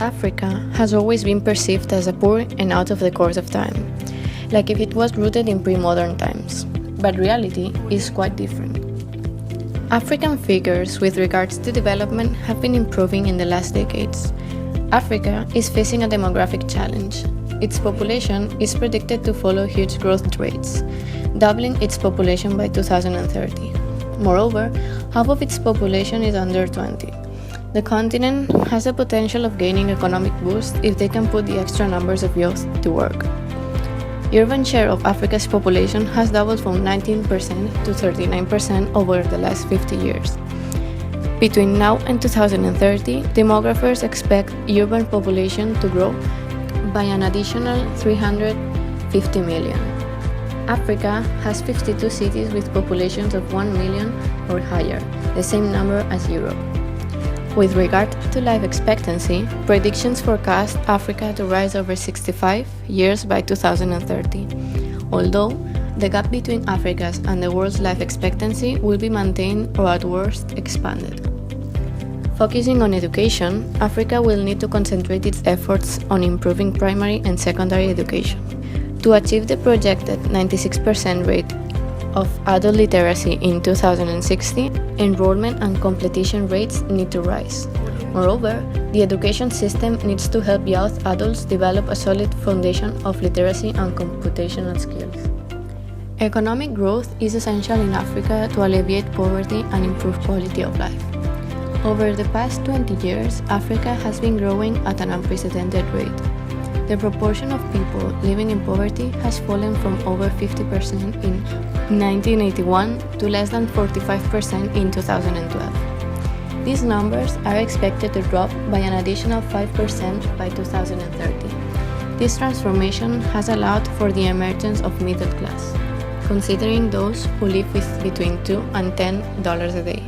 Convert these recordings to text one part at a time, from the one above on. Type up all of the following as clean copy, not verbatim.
Africa has always been perceived as a poor and out of the course of time, like if it was rooted in pre-modern times. But reality is quite different. African figures with regards to development have been improving in the last decades. Africa is facing a demographic challenge. Its population is predicted to follow huge growth rates, doubling its population by 2030. Moreover, half of its population is under 20. The continent has the potential of gaining economic boost if they can put the extra numbers of youth to work. Urban share of Africa's population has doubled from 19% to 39% over the last 50 years. Between now and 2030, demographers expect urban population to grow by an additional 350 million. Africa has 52 cities with populations of 1 million or higher, the same number as Europe. With regard to life expectancy, predictions forecast Africa to rise over 65 years by 2030, although the gap between Africa's and the world's life expectancy will be maintained or at worst expanded. Focusing on education, Africa will need to concentrate its efforts on improving primary and secondary education. To achieve the projected 96% rate of adult literacy in 2060, enrollment and completion rates need to rise. Moreover, the education system needs to help young adults develop a solid foundation of literacy and computational skills. Economic growth is essential in Africa to alleviate poverty and improve quality of life. Over the past 20 years, Africa has been growing at an unprecedented rate. The proportion of people living in poverty has fallen from over 50% in 1981 to less than 45% in 2012. These numbers are expected to drop by an additional 5% by 2030. This transformation has allowed for the emergence of middle class, considering those who live with between $2 and $10 a day.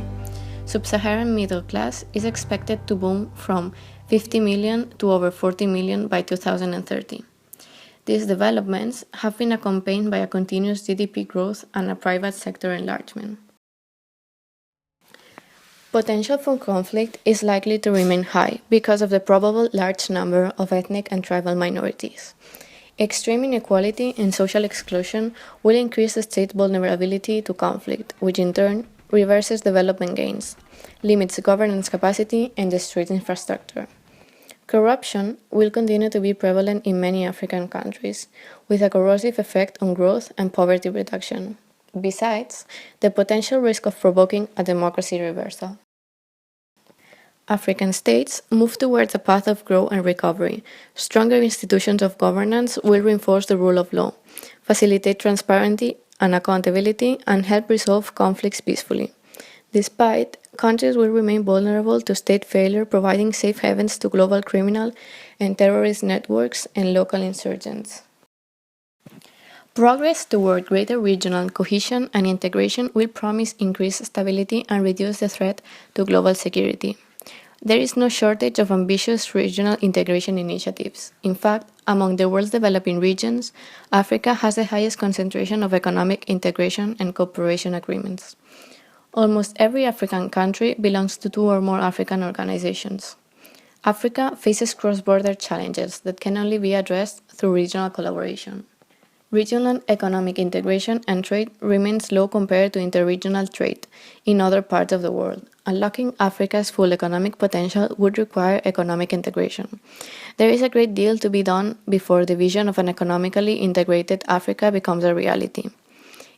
Sub-Saharan middle class is expected to boom from 50 million to over 40 million by 2030. These developments have been accompanied by a continuous GDP growth and a private sector enlargement. Potential for conflict is likely to remain high because of the probable large number of ethnic and tribal minorities. Extreme inequality and social exclusion will increase the state's vulnerability to conflict, which in turn reverses development gains, limits governance capacity, and destroys infrastructure. Corruption will continue to be prevalent in many African countries, with a corrosive effect on growth and poverty reduction, besides the potential risk of provoking a democracy reversal. African states move towards a path of growth and recovery. Stronger institutions of governance will reinforce the rule of law, facilitate transparency and accountability, and help resolve conflicts peacefully. Despite, countries will remain vulnerable to state failure, providing safe havens to global criminal and terrorist networks and local insurgents. Progress toward greater regional cohesion and integration will promise increased stability and reduce the threat to global security. There is no shortage of ambitious regional integration initiatives. In fact, among the world's developing regions, Africa has the highest concentration of economic integration and cooperation agreements. Almost every African country belongs to 2 or more African organizations. Africa faces cross-border challenges that can only be addressed through regional collaboration. Regional economic integration and trade remains low compared to interregional trade in other parts of the world. Unlocking Africa's full economic potential would require economic integration. There is a great deal to be done before the vision of an economically integrated Africa becomes a reality.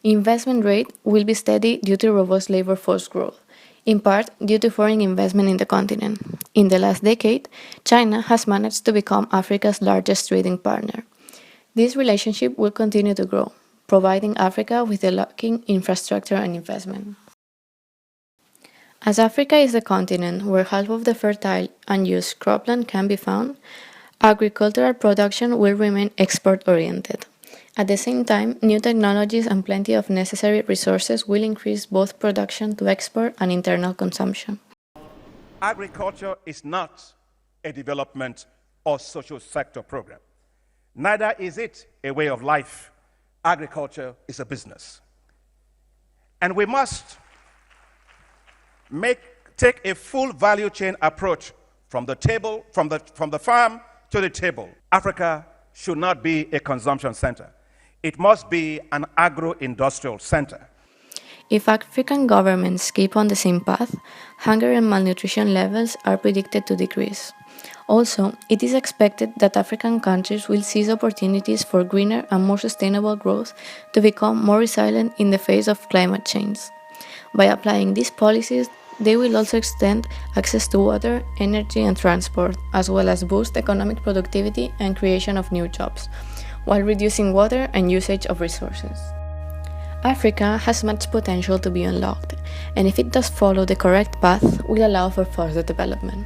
Investment rate will be steady due to robust labor force growth, in part due to foreign investment in the continent. In the last decade, China has managed to become Africa's largest trading partner. This relationship will continue to grow, providing Africa with the lacking infrastructure and investment. As Africa is the continent where half of the fertile and used cropland can be found, agricultural production will remain export-oriented. At the same time, new technologies and plenty of necessary resources will increase both production to export and internal consumption. Agriculture is not a development or social sector program. Neither is it a way of life. Agriculture is a business. And we must take a full value chain approach from the farm to the table. Africa should not be a consumption center. It must be an agro-industrial center. If African governments keep on the same path, hunger and malnutrition levels are predicted to decrease. Also, it is expected that African countries will seize opportunities for greener and more sustainable growth to become more resilient in the face of climate change. By applying these policies, they will also extend access to water, energy, and transport, as well as boost economic productivity and creation of new jobs, while reducing water and usage of resources. Africa has much potential to be unlocked, and if it does follow the correct path, will allow for further development.